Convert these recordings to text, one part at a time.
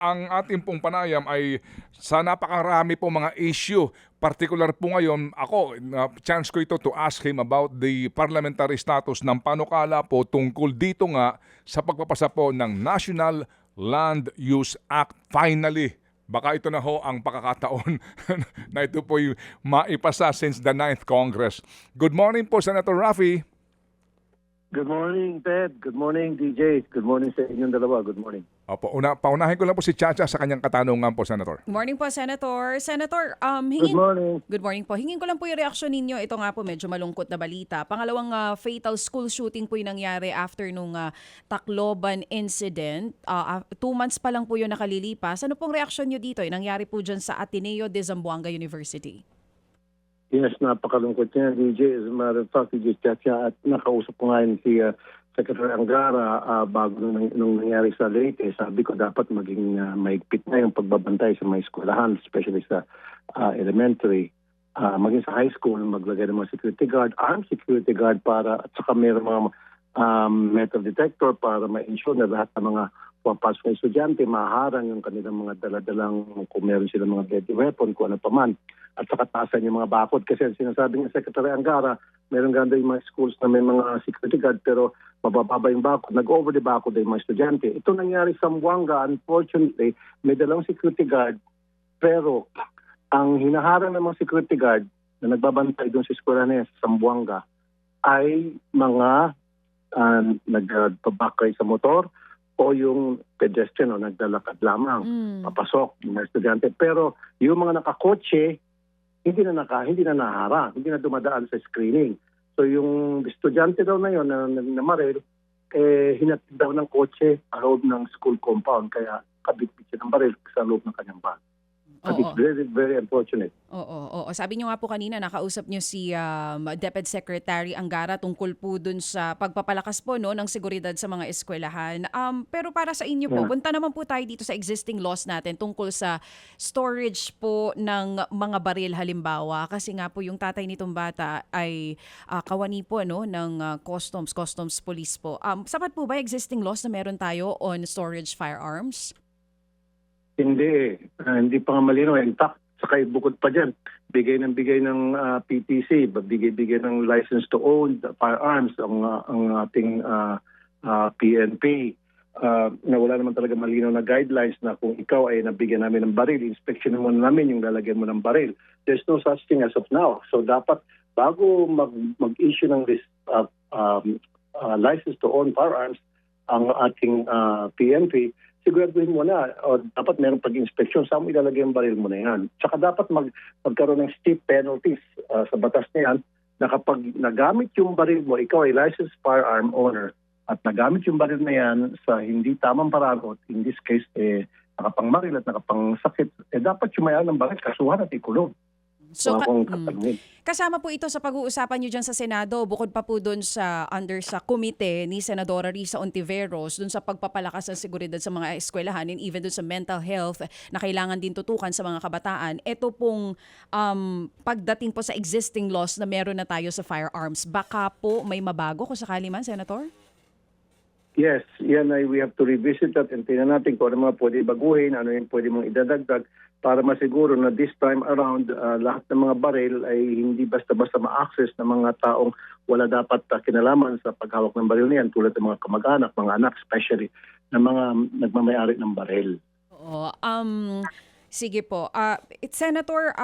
ang ating pong panayam ay sa napakarami po mga issue. Particular po ngayon, ako, chance ko ito to ask him about the parliamentary status ng panukala po tungkol dito nga sa pagpapasa po ng National Land Use Act. Finally, baka ito na ho ang pakakataon na ito po'y maipasa since the 9th Congress. Good morning po, Senator Raffy. Good morning, Ted. Good morning, DJ. Good morning sa inyong dalawa. Good morning. Opo, paunahin ko lang po si Chacha sa kanyang katanungan po, Senator. Good morning po, Senator. Senator, Good morning. Good morning po. Hingin ko lang po yung reaksyon ninyo. Ito nga po, medyo malungkot na balita. Pangalawang fatal school shooting po yung nangyari after nung Tacloban incident. 2 months pa lang po yung nakalilipas. Ano pong reaksyon nyo dito? Nangyari po dyan sa Ateneo de Zamboanga University. Yes, napakalungkot niya, DJ. As a matter of fact, DJ Chacha, at nakausap ko ngayon si Secretary Angara bago nung nangyari sa Leyte. Sabi ko dapat maging maigpit na yung pagbabantay sa mga eskwelahan, especially sa elementary. Maging sa high school, maglagay ng mga security guard, armed security guard para, at saka mayroong mga metal detector para ma-ensure na lahat ng mga pumapasok na estudyante, maharang yung kanilang mga daladalang kung meron silang mga deadly weapon, kung ano pa man. At saka taasan yung mga bakod. Kasi ang sinasabi ng Secretary Angara, meron ganda yung mga schools na may mga security guard pero mabababa yung bakod. Nag-over the bakod yung mga estudyante. Ito nangyari sa Zamboanga, unfortunately, may dalawang security guard pero ang hinaharang ng mga security guard na nagbabantay doon sa eskwela na sa Zamboanga ay mga nagpabakay sa motor o yung pedestrian o naglalakad lamang, papasok yung mga estudyante. Pero yung mga nakakotse, hindi na naharang, hindi na dumadaan sa screening. So yung estudyante daw na yun na maril, hinatid daw ng kotse sa loob ng school compound, kaya kabit-bit siya ng baril sa loob ng kanyang bag. But it's very, very unfortunate. Oo. Sabi niyo nga po kanina, nakausap niyo si DepEd Secretary Angara tungkol po dun sa pagpapalakas po ng seguridad sa mga eskwelahan. Pero para sa inyo po, punta naman po tayo dito sa existing laws natin tungkol sa storage po ng mga baril halimbawa. Kasi nga po yung tatay nitong bata ay kawani po ng customs police po. Sapat po ba existing laws na meron tayo on storage firearms? Hindi pa nga malinaw. In fact, saka bukod pa dyan, bigay ng PTC, bigay ng license to own the firearms ang ating PNP. Na wala naman talaga malinaw na guidelines na kung ikaw ay nabigyan namin ng baril, inspection naman namin yung lalagyan mo ng baril. There's no such thing as of now. So dapat bago mag-issue ng license to own firearms ang ating PNP, siguraduhin mo na, o dapat meron pag-inspection, saan mo ilalagay ang baril mo na yan. Tsaka dapat magkaroon ng steep penalties sa batas na yan, na kapag nagamit yung baril mo, ikaw ay licensed firearm owner, at nagamit yung baril na yan sa hindi tamang paraan, o in this case, nakapangmaril at nakapangsakit, dapat yung mayroon ng baril, kasuhan at ikulong. So, kasama po ito sa pag-uusapan nyo dyan sa Senado, bukod pa po dun sa komite ni Senadora Risa Ontiveros, dun sa pagpapalakas ng seguridad sa mga eskwelahan and even dun sa mental health na kailangan din tutukan sa mga kabataan. Ito pong pagdating po sa existing laws na meron na tayo sa firearms, baka po may mabago kung sakali man, Senator? Yes, yan ay we have to revisit that and tingnan natin kung ano mga pwede baguhin, ano yung pwede mong idadagdag para masiguro na this time around lahat ng mga baril ay hindi basta-basta ma-access ng mga taong wala dapat kinalaman sa paghawak ng baril niyan tulad ng mga kamag-anak, mga anak especially ng mga nagmamayari ng baril. Oo. Sige po. Senator,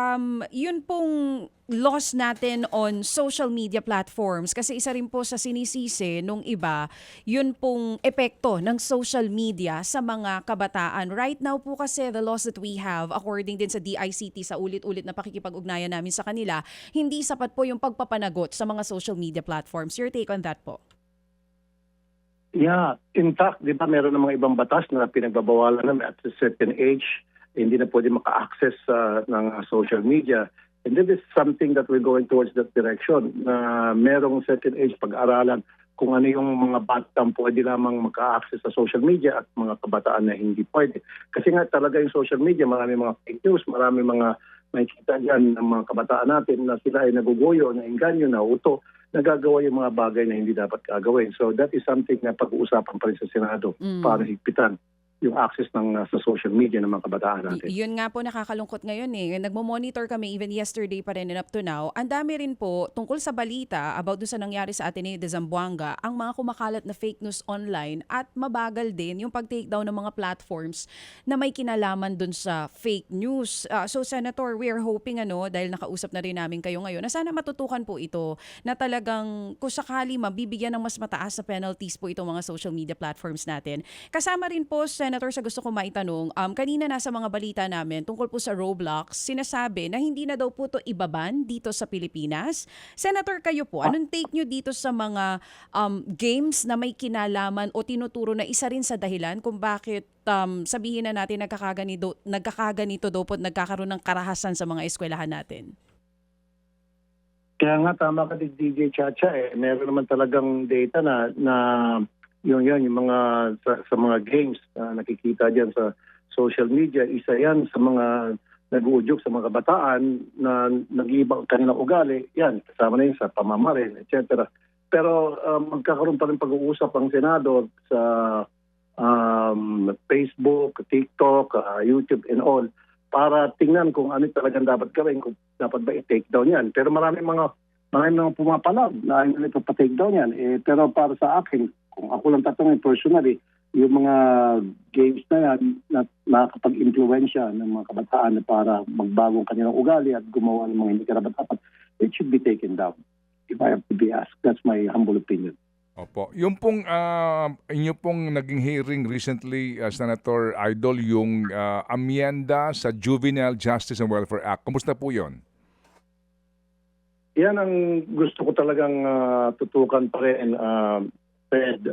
yun pong laws natin on social media platforms, kasi isa rin po sa sinisisi nung iba, yun pong epekto ng social media sa mga kabataan. Right now po kasi the laws that we have, according din sa DICT, sa ulit-ulit na pakikipag-ugnayan namin sa kanila, hindi sapat po yung pagpapanagot sa mga social media platforms. Your take on that po? Yeah. In fact, di ba meron ng mga ibang batas na pinagbabawalan na at a certain age, hindi na pwede maka-access ng social media. And this is something that we're going towards that direction, na merong certain age pag-aralan kung ano yung mga batang pwede lamang maka-access sa social media at mga kabataan na hindi pwede. Kasi nga talaga yung social media, marami mga fake news, marami mga makikita dyan ng mga kabataan natin na sila ay naguguyo, nainganyo, nauto, nagagawa yung mga bagay na hindi dapat gagawin. So that is something na pag-uusapan pa rin sa Senado para higpitan. yung access ng sa social media ng mga kabataan natin. Yun nga po nakakalungkot ngayon eh. Nagmo-monitor kami even yesterday pa rin and up to now. Ang dami rin po tungkol sa balita about doon sa nangyari sa Ateneo de Zamboanga, ang mga kumakalat na fake news online at mabagal din yung pag-take down ng mga platforms na may kinalaman doon sa fake news. So Senator, we are hoping dahil nakausap na rin namin kayo ngayon na sana matutukan po ito na talagang kung sakali mabibigyan ng mas mataas na penalties po itong mga social media platforms natin. Kasama rin po, Senator, sa gusto ko maitanong, kanina nasa mga balita namin tungkol po sa Roblox, sinasabi na hindi na daw po ito ibaban dito sa Pilipinas. Senator, kayo po, anong take nyo dito sa mga games na may kinalaman o tinuturo na isa rin sa dahilan kung bakit sabihin na natin nagkakaganito daw po at nagkakaroon ng karahasan sa mga eskwelahan natin? Kaya nga tama ka DJ Chacha meron naman talagang data na yung mga sa mga games na nakikita diyan sa social media, isa yan sa mga nag-uudyok sa mga kabataan na nag-iibang kanilang ugali. Yan, kasama na yun sa pamamarin, etc. Pero magkakaroon pa rin pag-uusap ang Senado sa Facebook, TikTok, YouTube and all para tingnan kung ano talagang dapat gawin, kung dapat ba i-take down yan. Pero marami mga pumapalag na hindi pa take down yan. Pero para sa akin, kung ako lang tatanungin personally, yung mga games na yan na nakakapag-influensya ng mga kabataan na para magbagong kanilang ugali at gumawa ng mga hindi karapat-dapat, it should be taken down. If I have to be asked, that's my humble opinion. Opo. Yung pong inyo pong naging hearing recently, Senator Idol, yung amyenda sa Juvenile Justice and Welfare Act. Kumusta po yun? Yan ang gusto ko talagang tutukan pa rin, Fred.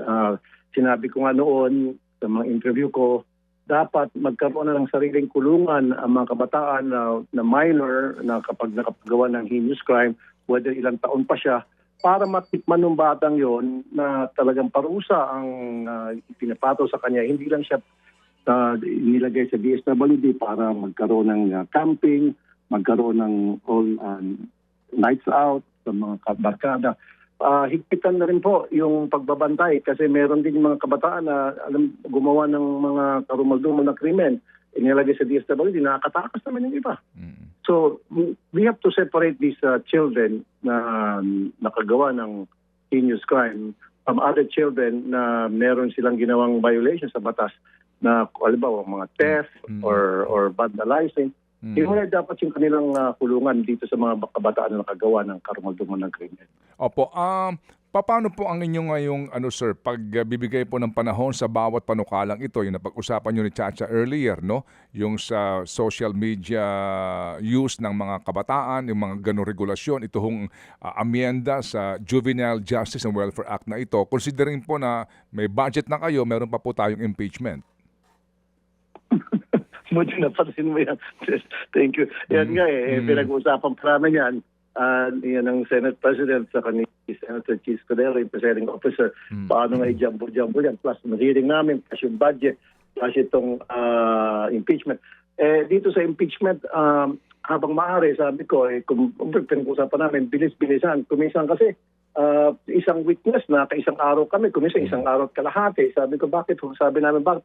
Sinabi ko nga noon sa mga interview ko, dapat magkaroon na ng sariling kulungan ang mga kabataan na minor na kapag nakapagawa ng heinous crime, whether ilang taon pa siya, para matikman ng batang yon na talagang parusa ang pinapato sa kanya. Hindi lang siya nilagay sa DSWD para magkaroon ng camping, magkaroon ng all nights out sa mga barkada. Higpitan na rin po yung pagbabantay kasi meron din mga kabataan na gumawa ng mga karumal-dumal na krimen. Inilagay sa DSWD, nakakatakas naman yung iba. So, we have to separate these children na nakagawa ng heinous crime from other children na meron silang ginawang violation sa batas na, halimbawa, mga theft or vandalizing. Hindi dapat yung kanilang kulungan dito sa mga kabataan na nakagawa ng karumal-dumal ng krimen. Opo. Paano po ang inyong ngayong sir, pagbibigay po ng panahon sa bawat panukalang ito, yung napag-usapan nyo ni Chacha earlier, no? Yung sa social media use ng mga kabataan, yung mga ganong regulasyon, ito hong amyenda sa Juvenile Justice and Welfare Act na ito, considering po na may budget na kayo, meron pa po tayong impeachment. Buti napansin mo yan. Thank you. Yan nga pinag-uusapan pa namin yan. Yan ang Senate President sa kanila, Senator Cheese Cordero, yung presiding officer. Paano nga i-jumbo-jumbo yan? Plus, hearing namin, plus yung budget, plus itong impeachment. Dito sa impeachment, habang maaari, sabi ko, kung pinag-uusapan namin, bilis-bilisan. Kuminsan kasi, isang witness na kaisang araw kami, kuminsan isang araw at kalahati. Sabi ko, bakit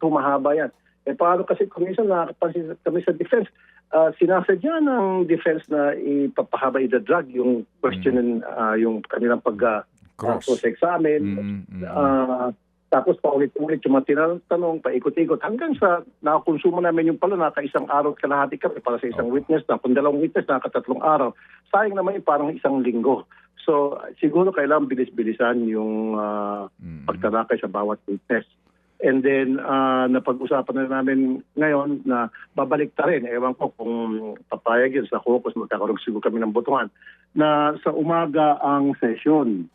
humahaba yan? Paano kasi kuminsan nakakapansin kami sa defense, sinasadya ng defense na ipapahaba i-drag yung question, yung kanilang pag-cross-examine. Tapos paulit-ulit yung mga tinatanong, paikot-ikot, hanggang sa nakakonsumo namin yung pala, naka-isang araw at kalahati kami para sa isang witness, na kung dalawang witness, naka-3 araw. Sayang naman yung parang isang linggo. So siguro kailangan bilis-bilisan yung pagtalakay sa bawat witness. And then, napag-usapan na namin ngayon na babalik ta rin. Ewan ko kung papayag yun sa caucus, magkakaroon siguro kami ng botohan, na sa umaga ang session.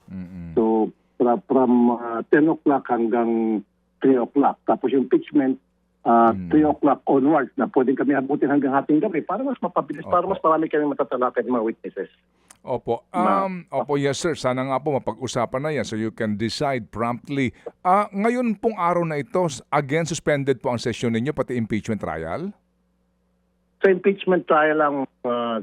So, from 10 o'clock hanggang 3 o'clock. Tapos yung impeachment, 3 o'clock onwards na pwedeng kami abutin hanggang hating gabi para mas mapabilis, para mas marami kami matatalakay ng mga witnesses. Opo. Opo, yes sir. Sana nga po mapag-usapan na yan so you can decide promptly. Ngayon pong araw na ito, again suspended po ang session ninyo, pati impeachment trial? Sa impeachment trial lang,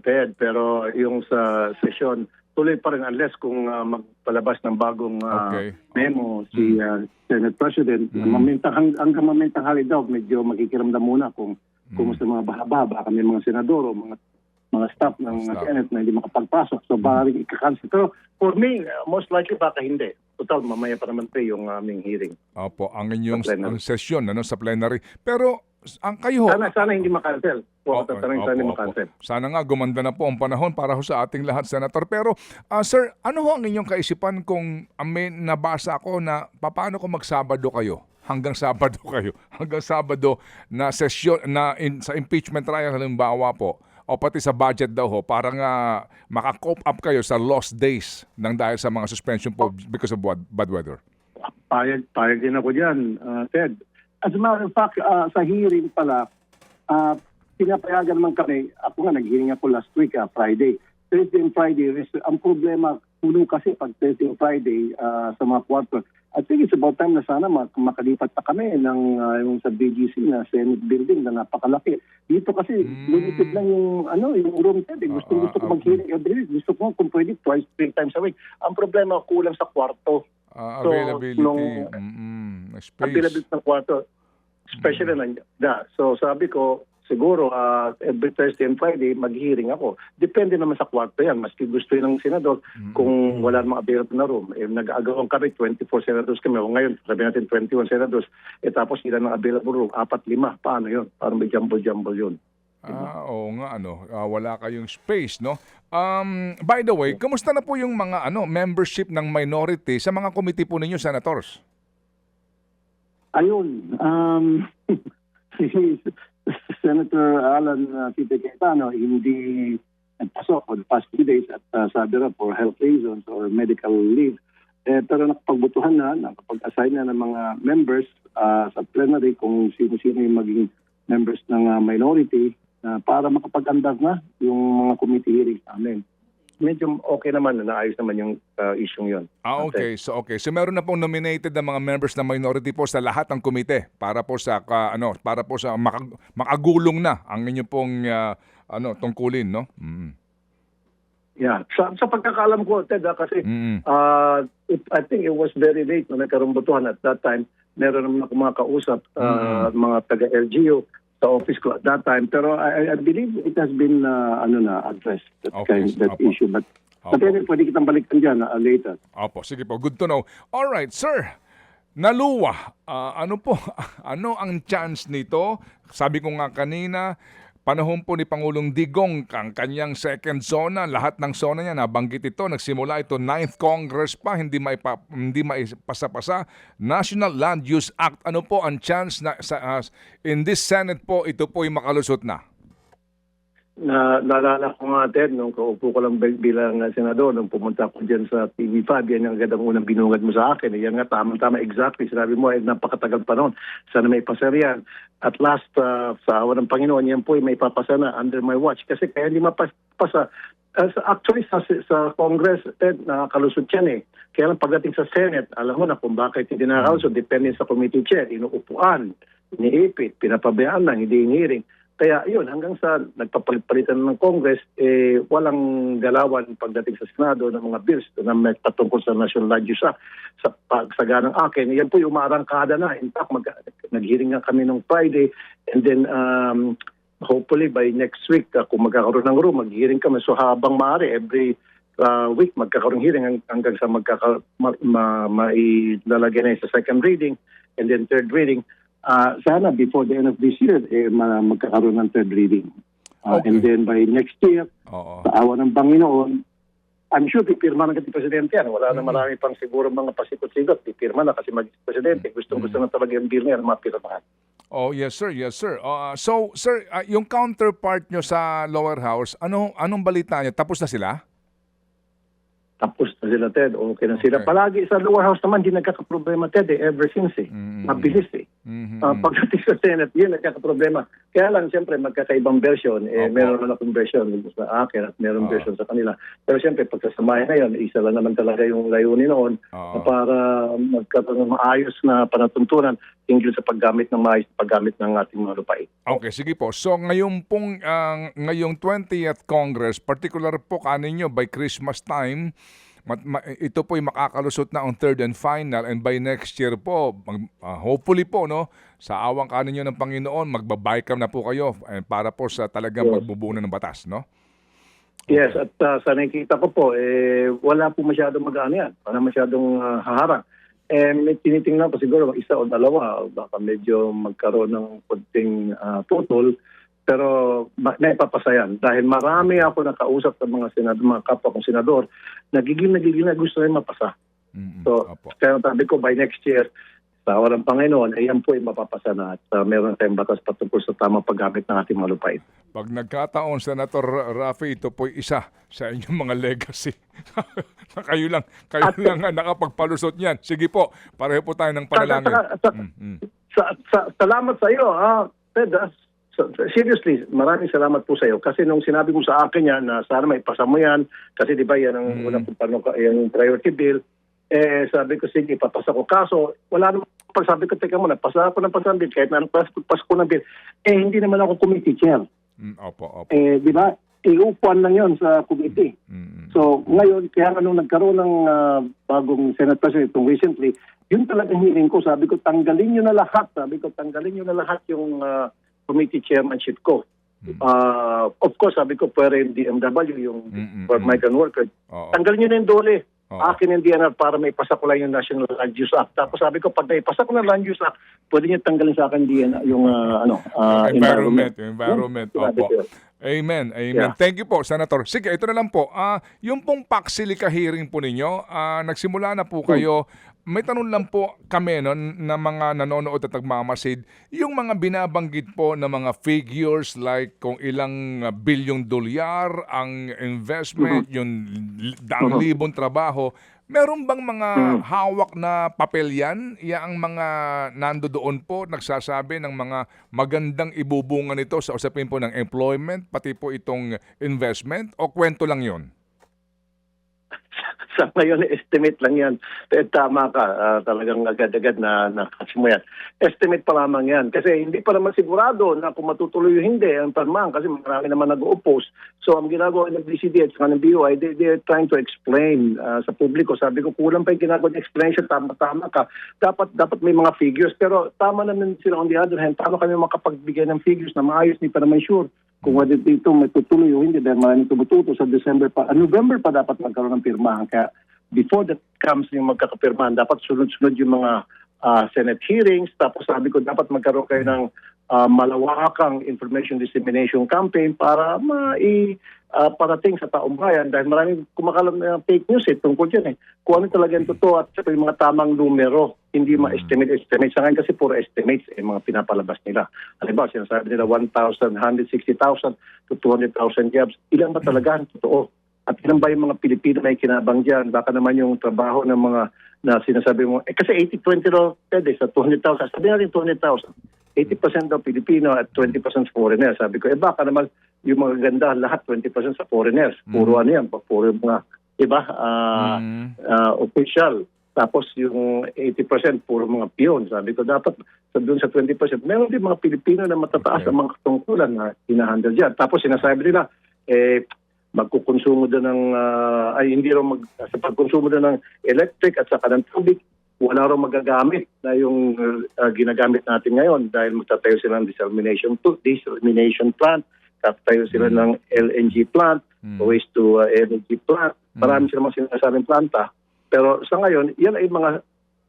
Ted, pero yung sa session, tuloy pa rin unless kung magpalabas ng bagong Okay. memo si Senate President. Hanggang mamentang hali daw, medyo makikiramdam muna kung kumusta mga bahaba, baka may mga senador o mga staff ng Staff. Senate na hindi makapagpasok. So baka rin ika-cancel. Pero for me, most likely baka hindi. Total, mamaya pa naman pa yung aming hearing. Opo, ang inyong Sa plenary. ang sesyon sa plenary. Pero ang kayo ho, Sana hindi makancel. Po, Opo, sana hindi opo. makancel. Sana nga gumanda na po ang panahon para ho sa ating lahat, Senator. Pero sir, ano ho ang inyong kaisipan kung may nabasa ako na paano kung magsabado kayo? Hanggang Sabado kayo. Hanggang Sabado na sesyon sa impeachment trial halimbawa po o pati sa budget daw ho para nga maka-cope up kayo sa lost days ng dahil sa mga suspension po because of bad weather. Payag din ako dyan, Ted. As a matter of fact, sa hearing pala, pinapayagan naman kami. Ako nga, nag-hearing ako last week, Friday. Thursday and Friday, ang problema, puno kasi pag Thursday and Friday sa mga kwarto. I think it's about time na sana makalipat pa kami ng yung sa BGC na Senate building na napakalaki. Dito kasi limited lang yung room, Ted. Gusto ko mag-hearing every week. Gusto ko kung pwede twice, 3 times a week. Ang problema, kulang sa kwarto. Availability, space. Availability ng kwarto, especially So sabi ko, siguro every Thursday and Friday mag-hearing ako. Depende naman sa kwarto yan. Maski gusto yun ng senador, kung wala namang available na room. Nag-aagawang kami, 24 senators kami. O ngayon, sabi natin 21 senators. Tapos ilan ang available room? 4-5. Paano yun? Parang may jumble-jumble yun. Oo nga wala kayong space, no? By the way, kamusta na po yung mga membership ng minority sa mga committee po ninyo, senators? Ayun, si Senator Alan Tite Cayetano hindi nagpasok for the past 2 days at sabi na for health reasons or medical leave. Pero nakapagbutuhan nakapag-assign na ng mga members sa plenary kung sino-sino yung maging members ng minority para makapag-andag na yung mga committee hearings namin. Medyo okay naman, naayos naman yung issue yun. Okay. So meron na pong nominated na mga members ng minority po sa lahat ng komite para po sa makagulong na ang inyo pong tungkulin, no? Yeah. Sa pagkakaalam ko, Ted, kasi I think it was very late na nagkaroon butuhan at that time. Meron naman ako mga kausap, mga taga-LGU sa office ko at that time. Pero I believe it has been addressed, that issue. But anyway, pwede kitang balikan dyan later. Opo, sige po. Good to know. All right, sir. Naluwa. Ano ang chance nito? Sabi ko nga kanina, panahon po ni Pangulong Digong, ang kanyang second zona, lahat ng zona niya, nabanggit ito, nagsimula ito, 9th Congress pa, hindi maipasa-pasa. National Land Use Act, ano po ang chance na in this Senate po, ito po yung makalusot na? Naalala ko nga, Ted, nung kaupo ko lang bilang senador, nung pumunta ko dyan sa TV5, yan yung agad ang unang binungad mo sa akin. Yan nga, tama exactly. Sinabi mo, napakatagal pa noon. Sana may pasar yan. At last, sa awa ng Panginoon, yan po may papasa na under my watch. Kasi kaya hindi mapasa. Actually, sa Congress, Ted, nakakalusot yan eh. Kaya lang pagdating sa Senate, alam mo na kung bakit hindi nakakalusot. Depende sa committee chair, inuupuan, iniipit, pinapabayaan lang, hindi hearing. Kaya yun, hanggang sa nagpapalit-palitan ng Congress, walang galawan pagdating sa Senado ng mga bills na may patungkol sa National Land Use Act. Sa pagsaganang akin, yan po yung umarangkada na. In fact, nag-hearing nga kami nung Friday and then hopefully by next week, kung magkakaroon ng room, mag-hearing kami. So habang maaari, every week magkakaroon hearing hanggang sa mailalagay na sa second reading and then third reading. Sana before the end of this year, magkakaroon ng third reading. And then by next year, sa awa ng Panginoon, I'm sure pipirma na kasi Presidente yan. Wala na marami pang siguro mga pasikot-sikot. Pipirma na kasi mag-Presidente. Gusto na talaga yung bill na yan, mapirmahan. Oh, yes sir. So, sir, yung counterpart nyo sa lower house, anong balita nyo? Tapos na sila? Tapos na na sila, Ted. Okay na sila. Okay. Palagi sa lower house naman, di nagkakaproblema, Ted, ever since Mabilis pagdating sa Senate, yun nagkakaproblema. Kaya lang, siyempre, magkakaibang version. Meron na akong version sa akin at meron version sa kanila. Pero siyempre, pagkasamahin na yun, isa lang naman talaga yung layunin noon na para magkaroon ng maayos na panatuntunan tingil sa paggamit ng maayos paggamit ng ating mga lupain. Okay, sige po. So ngayon pong ngayong 20th Congress, particular po kaninyo by Christmas time, ito po'y makakalusot na ang third and final, and by next year po, hopefully po, no, sa awang kaninyo ng Panginoon, magbabike na po kayo para po sa talagang pagbubuo ng batas, no? Yes, at sa nakikita ko po, wala po masyadong mag-ano yan. Wala masyadong haharang. May tinitingnan ko siguro isa o dalawa, baka medyo magkaroon ng konting tutol, pero naipapasayan. Dahil marami ako nakausap sa mga senador, mga kapwa kong senador, nagiging na gusto rin mapasa. So, kaya sabi ko, by next year, sa orang Panginoon, yan po ay mapapasa na at meron tayong batas patungkol sa tamang paggamit ng ating mga lupain. Pag nagkataon, Senator Raffy, ito po'y isa sa inyong mga legacy. kayo lang ang nakapagpalusot niyan. Sige po, pareho po tayo ng panalangin. Salamat sa iyo, Ted. Seriously, maraming salamat po sa iyo. Kasi nung sinabi mo sa akin yan na sana may pasa mo yan, kasi di ba yan ang unang yung priority bill, sabi ko, sige, papasa ko. Kaso, wala naman. Pag sabi ko, teka muna, pasa ako ng pasang bill, kahit na pas ko ng bill, hindi naman ako committee chair. Opo. Di ba? Iupuan lang yon sa committee. So, ngayon, kaya nung nagkaroon ng bagong Senate President itong recently, yun talagang hearing ko. Sabi ko, tanggalin nyo na lahat yung committee chairmanship ko. Of course, sabi ko, pwede yung DMW, yung for migrant worker. Tanggalin nyo na yung dole. Akin yung DNR para may pasa ko lang yung National Land Use Act. Tapos sabi ko, pag may pasa ko ng Land Use Act, pwede nyo tanggalin sa akin DNR, yung environment. Opo. Yun. Amen. Yeah. Thank you po, Senator. Sige, ito na lang po. Yung pong Paxilica hearing po ninyo, nagsimula na po kayo. May tanong lang po kami na mga nanonood at nagmamasid, yung mga binabanggit po na mga figures like kung ilang bilyong dolyar ang investment, yung daang libong trabaho, meron bang mga hawak na papel yan? Ang mga nandoon po nagsasabi ng mga magandang ibubunga nito sa usapin po ng employment, pati po itong investment, o kwento lang yon? Sa ngayon, estimate lang yan. Tama ka, talagang agad-agad na catch mo yan. Estimate pa lamang yan. Kasi hindi pa naman sigurado na kung matutuloy o hindi ang tarmang kasi marami naman nag-oppose. So ang ginagawa ng DCD at saka ng BOI, they're trying to explain sa publiko. Sabi ko, kulang pa yung ginagawa ng explanation. Tama ka. Dapat may mga figures. Pero tama naman sila on the other hand. Paano kami makapagbigay ng figures na maayos? Hindi pa naman sure kung whether dito may tutuloy o hindi dahil maraming tumututo sa November pa dapat magkaroon ng pirmahan. Kaya before that comes yung magkakapirmahan, dapat sunod-sunod yung mga Senate hearings. Tapos sabi ko, dapat magkaroon kayo ng malawakang information dissemination campaign para parating sa taong bayan dahil maraming kumakalam na fake news tungkol dyan. Kung ano talaga yung totoo at yung mga tamang numero, hindi ma-estimate. Sa ngayon kasi puro estimates mga pinapalabas nila. Halimbawa, sinasabi nila 1,000, 160,000 to 200,000 jobs. Ilan ba talaga ang totoo? At ilan ba yung mga Pilipino may kinabang dyan? Baka naman yung trabaho ng mga na sinasabi mo, kasi 80-20 daw pwede sa 200,000. Sabi natin 200,000. 80% daw Pilipino at 20% foreigner. Sabi ko, baka naman yung mga ganda, lahat 20% sa foreigners. Puro ano yan, puro mga, iba, official. Tapos yung 80% puro mga piyon. Sabi ko, dapat doon sa 20%, meron din mga Pilipino na matataas ang mga katungkulan na hinahandle dyan. Tapos sinasabi nila, magkukonsumo doon ng, hindi raw sa pagkonsumo doon ng electric at saka ng tubig, wala raw magagamit na yung ginagamit natin ngayon dahil magtatayo sila ng desalination plant, tatayo sila ng LNG plant, waste to energy plant. Marami sila mga sinasabing planta. Pero sa ngayon, yan ay mga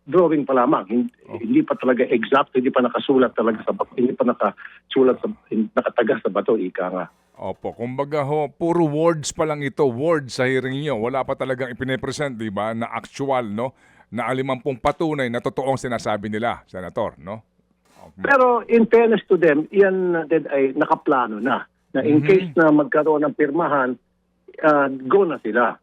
drawing pa lamang. Hindi pa talaga exact, hindi pa nakasulat talaga sa bato, hindi pa nakataga sa bato, ika nga. Opo, kumbaga puro words pa lang ito, words sa hearing niyo. Wala pa talagang ipine-present, di ba, na actual, no? Na alimampung patunay na totoong sinasabi nila, Senator, no? Okay. Pero in fairness to them, yan din ay nakaplano na in case na magkaroon ng pirmahan, go na sila.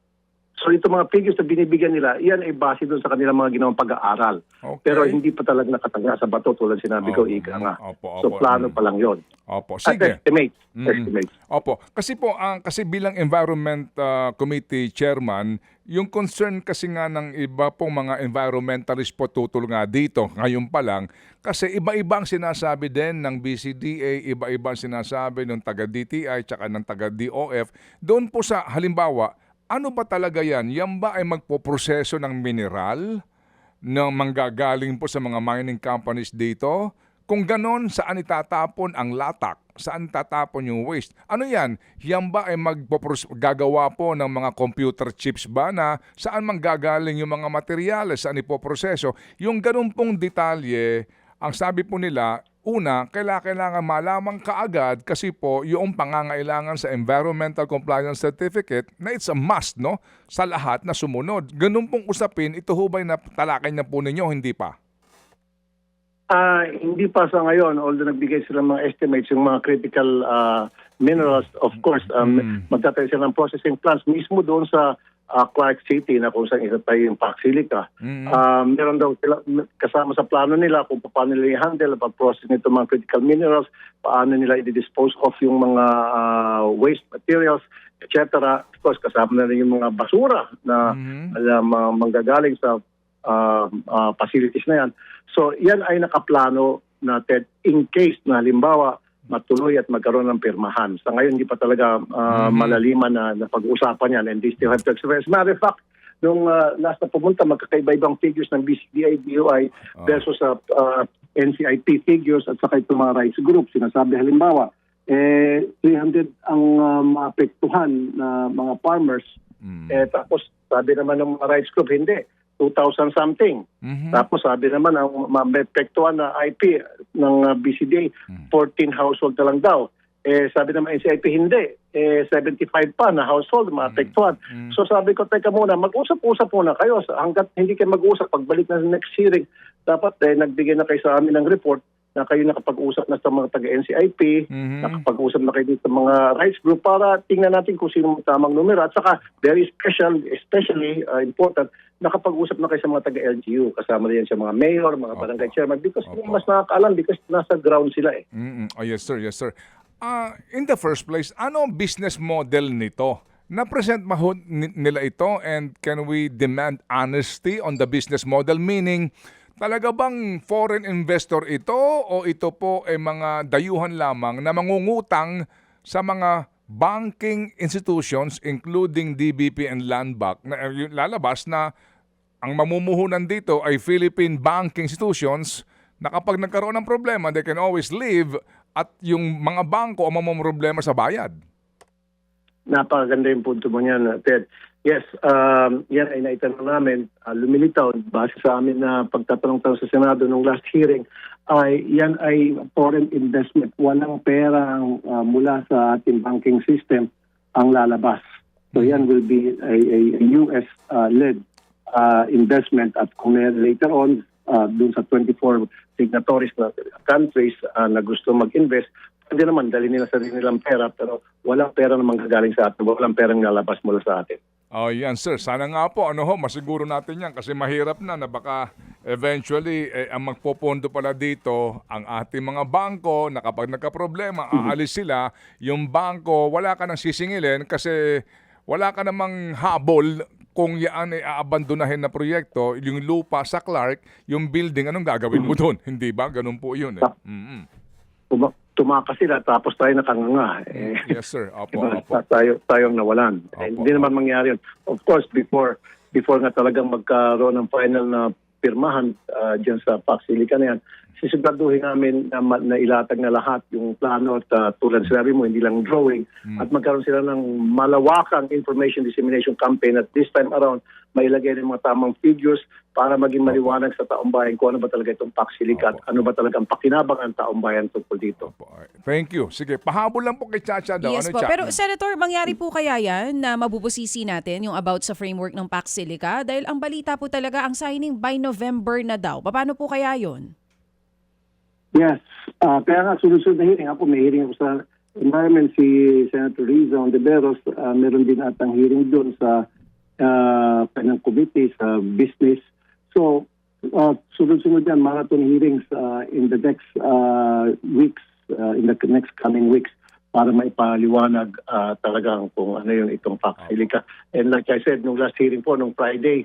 So ito mga figures na binibigyan nila, yan ay base doon sa kanilang mga ginawang pag-aaral. Okay. Pero hindi pa talaga nakatanga sa bato tulad sinabi ko, ika nga. Opo, So plano pa lang yon. Opo, At sige. estimate. Mm. Estimate. Opo. Kasi po, kasi bilang Environment Committee Chairman, yung concern kasi nga ng iba pong mga environmentalist po tutol nga dito, ngayon pa lang, kasi iba-ibang sinasabi din ng BCDA, iba-ibang sinasabi ng taga-DTI, tsaka ng taga-DOF. Doon po sa, halimbawa, ano ba talaga yan? Yan ba ay magpoproseso ng mineral na manggagaling po sa mga mining companies dito? Kung ganon, saan itatapon ang latak? Saan tatapon yung waste? Ano yan? Yan ba ay gagawa po ng mga computer chips ba na saan manggagaling yung mga materyales? Saan ipoproseso? Yung ganon pong detalye, ang sabi po nila, una, kailangan malaman kaagad kasi po yung pangangailangan sa Environmental Compliance Certificate na it's a must, no? Sa lahat na sumunod. Ganun pong usapin, ito ho ba'y talakay na po ninyo, hindi pa? Hindi pa sa ngayon, although nagbigay sila mga estimates, yung mga critical minerals, of course, magtatayo sila ng processing plants mismo doon sa Clark City na kung saan isa tayo yung Pac Silica. Meron daw sila kasama sa plano nila kung paano nila i-handle pag-process nito mga critical minerals, paano nila i-dispose of yung mga waste materials, etc. Of course, kasama na rin yung mga basura na manggagaling sa facilities na yan. So, yan ay nakaplano natin in case na halimbawa matuloy at magkaroon ng pirmahan. Sa ngayon, hindi pa talaga malaliman na pag-uusapan yan and they still have to express. As a matter of fact, nung last na pumunta, magkakaiba-ibang figures ng BCDI, DOI versus NCIP figures at saka itong mga rights group. Sinasabi halimbawa, 300 ang maapektuhan na mga farmers. Tapos sabi naman ng mga rights group, hindi. 2,000 something. Tapos sabi naman ang maapektuhan na IP ng BCDA, 14 household na lang daw. Sabi naman NCIP hindi. 75 pa na household maapektuhan. So sabi ko, teka muna, mag-usap-usap muna kayo. Hanggat hindi kayo mag-usap, pagbalik na sa next hearing, dapat nagbigay na kayo sa amin ng report na kayo nakapag-usap na sa mga taga-NCIP, nakapag-usap na kayo dito sa mga rights group para tingnan natin kung sino ang tamang numero. At saka, very especially important, nakapag-usap na kayo sa mga taga-LGU. Kasama rin sa mga mayor, mga barangay chairman because mas nakakaalam because nasa ground sila eh. Oh, yes sir, yes sir. In the first place, ano ang business model nito? Na-present nila ito and can we demand honesty on the business model? Meaning, talaga bang foreign investor ito o ito po ay mga dayuhan lamang na mangungutang sa mga banking institutions including DBP and Land Bank na lalabas na ang mamumuhunan dito ay Philippine banking institutions na kapag nagkaroon ng problema, they can always leave at yung mga bangko ang mamumroblema sa bayad. Napakaganda yung punto mo niyan, Ted. Yes, yan ay naitanong namin, lumilitaw, base sa amin na pagtatanong-tanong sa Senado nung last hearing, ay yan ay foreign investment. Walang pera mula sa ating banking system ang lalabas. So yan will be a US-led investment at kung later on, dun sa 24 signatories na countries na gusto mag-invest, hindi naman, dali nila sa nilang pera, pero walang pera na manggagaling sa atin, walang perang lalabas mula sa atin. Oh, yan sir. Sana nga po, masiguro natin yan kasi mahirap na baka eventually ang magpopondo pala dito ang ating mga bangko na kapag nagka-problema, aalis sila, yung bangko, wala ka nang sisingilin kasi wala ka namang habol kung yan ay aabandonahin na proyekto, yung lupa sa Clark, yung building, anong gagawin mo doon? Hindi ba? Ganun po yun eh. Tumakas sila tapos tayo nakanganga. Yes sir. Opo, diba? opo. Tayong nawalan. Hindi naman mangyari yun. Of course, before nga talagang magkaroon ng final na pirmahan dyan sa Pac Silica na yan, sisiguraduhin namin na ilatag na lahat yung plano at tulad sinabi mo, hindi lang drawing at magkaroon sila ng malawakang information dissemination campaign at this time around mailagay ng mga tamang figures para maging maliwanag sa taong bayan kung ano ba talaga itong Pac Silica at ano ba talaga ang pakinabang ng taong bayan tungkol dito. Thank you. Sige, pahabol lang po kay Chacha daw. Yes po. Pero Senator, mangyari po kaya yan na mabubusisi natin yung about sa framework ng Pac Silica? Dahil ang balita po talaga ang signing by November na daw. Paano po kaya yon? Yes. Kaya nga, sunod-sunod na hearing. Ako may hearing ako sa environment si Senator Riza Ontiveros. Meron din atang hearing doon sa kanyang committee sa business. So, sunod-sunod yan, marathon hearings in the next weeks, in the next coming weeks, para maipaliwanag talagang kung ano yung itong Pax-Silica. And like I said, nung last hearing po, nung Friday,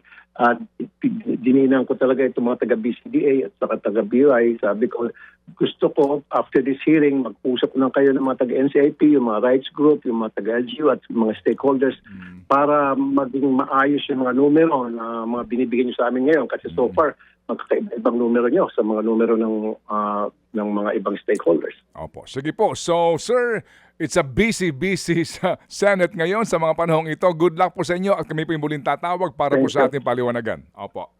dininang ko talaga itong mga taga-BCDA at saka taga-BUI. Sabi ko, gusto ko, after this hearing, mag-usap na kayo ng mga taga-NCIP, yung mga rights group, yung mga taga-LGU at mga stakeholders para maging maayos yung mga numero na mga binibigyan nyo sa amin ngayon. Kasi so far, magkakaibang numero nyo sa mga numero ng mga ibang stakeholders. Opo. Sige po. So, sir, it's a busy sa Senate ngayon sa mga panahong ito. Good luck po sa inyo at kami po yung muling tatawag para po sa ating paliwanagan. Opo.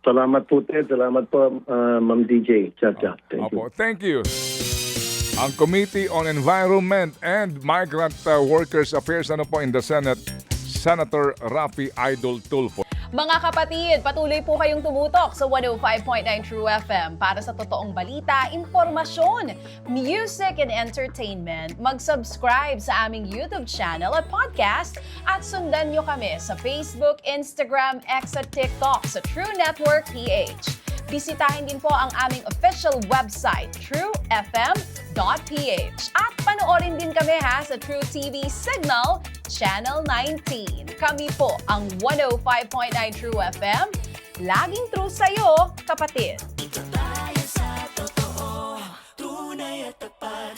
Salamat po, Ted. Salamat po, Ma'am DJ. Chacha. Thank you. Opo. Thank you. Ang Committee on Environment and Migrant Workers Affairs in the Senate, Senator Raffy Idol Tulfo. Mga kapatid, patuloy po kayong tumutok sa 105.9 True FM para sa totoong balita, impormasyon, music and entertainment. Mag-subscribe sa aming YouTube channel at podcast at sundan nyo kami sa Facebook, Instagram, X at TikTok sa True Network PH. Bisitahin din po ang aming official website, truefm.ph. At panoorin din kami sa True TV Signal, Channel 19. Kami po ang 105.9 True FM. Laging true sa'yo, kapatid.